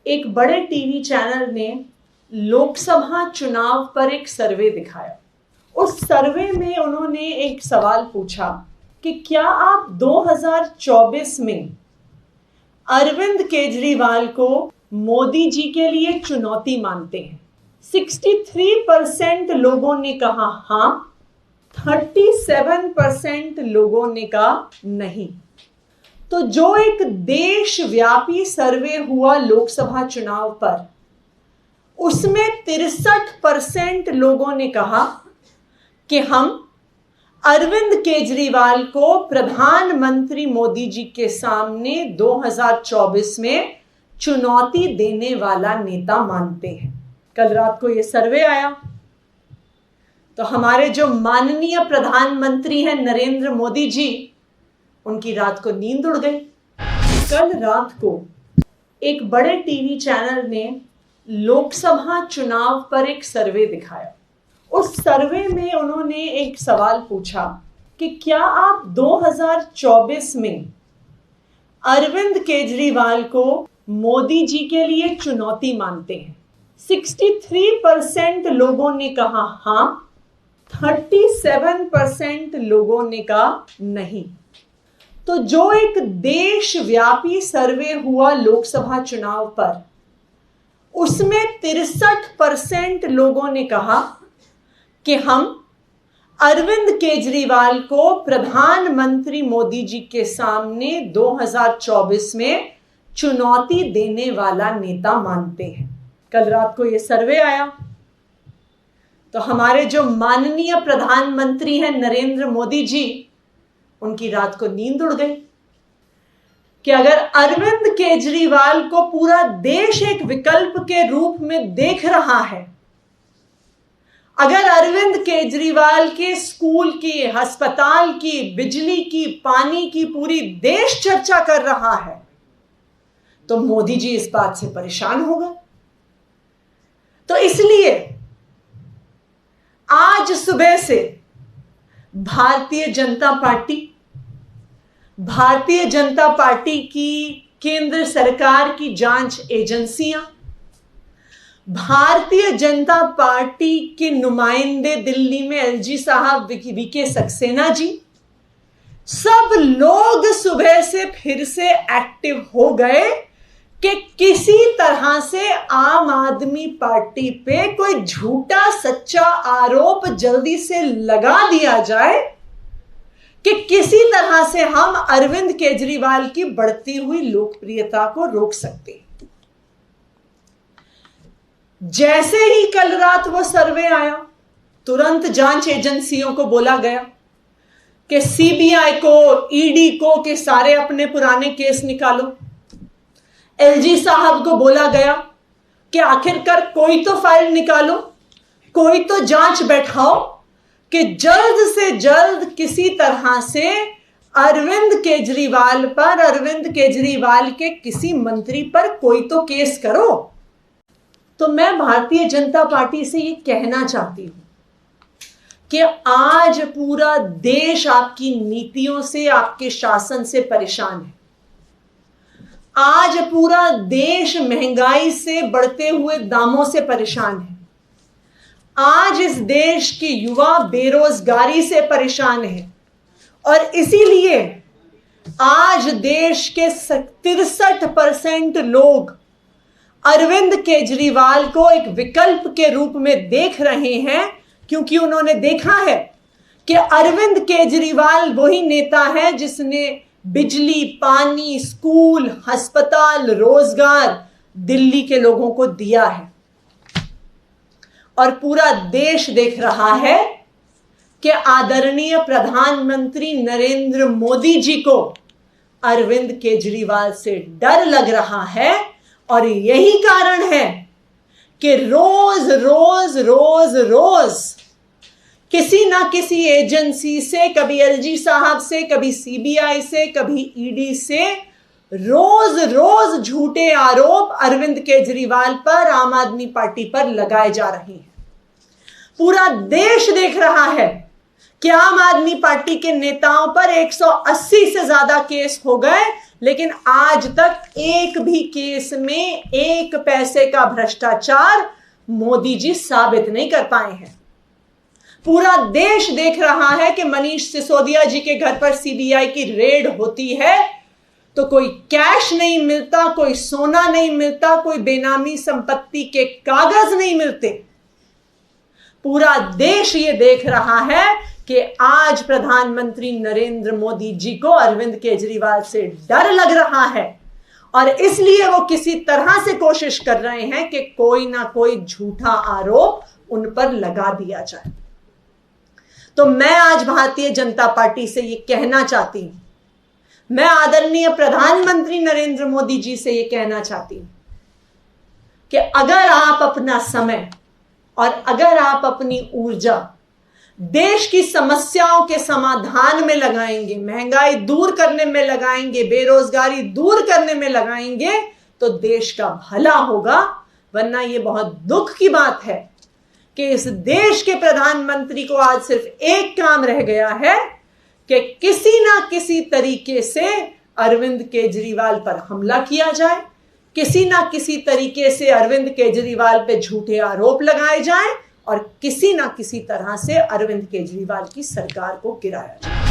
एक बड़े TV channel ने लोकसभा चुनाव पर एक सर्वे दिखाया। उस सर्वे में उन्होंने एक सवाल पूछा कि क्या आप 2024 में अरविंद केजरीवाल को मोदी जी के लिए चुनौती मानते हैं। 63% लोगों ने कहा हाँ, 37% लोगों ने कहा नहीं। तो जो एक देशव्यापी सर्वे हुआ लोकसभा चुनाव पर, उसमें 63% लोगों ने कहा कि हम अरविंद केजरीवाल को प्रधानमंत्री मोदी जी के सामने 2024 में चुनौती देने वाला नेता मानते हैं। कल रात को यह सर्वे आया तो हमारे जो माननीय प्रधानमंत्री हैं नरेंद्र मोदी जी, उनकी रात को नींद उड़ गई। कल रात को एक बड़े टीवी चैनल ने लोकसभा चुनाव पर एक सर्वे दिखाया। उस सर्वे में उन्होंने एक सवाल पूछा कि क्या आप 2024 में अरविंद केजरीवाल को मोदी जी के लिए चुनौती मानते हैं। 63% लोगों ने कहा हाँ, 37% लोगों ने कहा नहीं। तो जो एक देशव्यापी सर्वे हुआ लोकसभा चुनाव पर, उसमें 63% लोगों ने कहा कि हम अरविंद केजरीवाल को प्रधानमंत्री मोदी जी के सामने 2024 में चुनौती देने वाला नेता मानते हैं। कल रात को यह सर्वे आया तो हमारे जो माननीय प्रधानमंत्री हैं नरेंद्र मोदी जी, उनकी रात को नींद उड़ गई कि अगर अरविंद केजरीवाल को पूरा देश एक विकल्प के रूप में देख रहा है, अगर अरविंद केजरीवाल के स्कूल की, अस्पताल की, बिजली की, पानी की पूरी देश चर्चा कर रहा है, तो मोदी जी इस बात से परेशान होगा। तो इसलिए आज सुबह से भारतीय जनता पार्टी की केंद्र सरकार की जांच एजेंसियां, भारतीय जनता पार्टी के नुमाइंदे दिल्ली में एलजी साहब, वीके सक्सेना जी, सब लोग सुबह से फिर से एक्टिव हो गए कि किसी तरह से आम आदमी पार्टी पे कोई झूठा सच्चा आरोप जल्दी से लगा दिया जाए कि किसी तरह से हम अरविंद केजरीवाल की बढ़ती हुई लोकप्रियता को रोक सकते हैं। जैसे ही कल रात वो सर्वे आया, तुरंत जांच एजेंसियों को बोला गया कि सीबीआई को, ईडी को कि सारे अपने पुराने केस निकालो। एलजी साहब को बोला गया कि आखिरकार कोई तो फाइल निकालो, कोई तो जांच बैठाओ कि जल्द से जल्द किसी तरह से अरविंद केजरीवाल पर, अरविंद केजरीवाल के किसी मंत्री पर कोई तो केस करो। तो मैं भारतीय जनता पार्टी से ये कहना चाहती हूं कि आज पूरा देश आपकी नीतियों से, आपके शासन से परेशान है। आज पूरा देश महंगाई से, बढ़ते हुए दामों से परेशान है। आज इस देश के युवा बेरोजगारी से परेशान है और इसीलिए आज देश के 63% लोग अरविंद केजरीवाल को एक विकल्प के रूप में देख रहे हैं, क्योंकि उन्होंने देखा है कि अरविंद केजरीवाल वही नेता है जिसने बिजली, पानी, स्कूल, अस्पताल, रोजगार दिल्ली के लोगों को दिया है। और पूरा देश देख रहा है कि आदरणीय प्रधानमंत्री नरेंद्र मोदी जी को अरविंद केजरीवाल से डर लग रहा है। और यही कारण है कि रोज रोज रोज रोज किसी ना किसी एजेंसी से, कभी एलजी साहब से, कभी सीबीआई से, कभी ईडी से, रोज रोज झूठे आरोप अरविंद केजरीवाल पर, आम आदमी पार्टी पर लगाए जा रहे हैं। पूरा देश देख रहा है कि आम आदमी पार्टी के नेताओं पर 180 से ज्यादा केस हो गए, लेकिन आज तक एक भी केस में 1 पैसे का भ्रष्टाचार मोदी जी साबित नहीं कर पाए हैं। पूरा देश देख रहा है कि मनीष सिसोदिया जी के घर पर सीबीआई की रेड होती है तो कोई कैश नहीं मिलता, कोई सोना नहीं मिलता, कोई बेनामी संपत्ति के कागज नहीं मिलते। पूरा देश ये देख रहा है कि आज प्रधानमंत्री नरेंद्र मोदी जी को अरविंद केजरीवाल से डर लग रहा है और इसलिए वो किसी तरह से कोशिश कर रहे हैं कि कोई ना कोई झूठा आरोप उन पर लगा दिया जाए। तो मैं आज भारतीय जनता पार्टी से ये कहना चाहती हूं, मैं आदरणीय प्रधानमंत्री नरेंद्र मोदी जी से ये कहना चाहती हूं कि अगर आप अपना समय और अगर आप अपनी ऊर्जा देश की समस्याओं के समाधान में लगाएंगे, महंगाई दूर करने में लगाएंगे, बेरोजगारी दूर करने में लगाएंगे, तो देश का भला होगा। वरना ये बहुत दुख की बात है कि इस देश के प्रधानमंत्री को आज सिर्फ एक काम रह गया है कि किसी ना किसी तरीके से अरविंद केजरीवाल पर हमला किया जाए, किसी ना किसी तरीके से अरविंद केजरीवाल पे झूठे आरोप लगाए जाएं और किसी ना किसी तरह से अरविंद केजरीवाल की सरकार को गिराया जाए।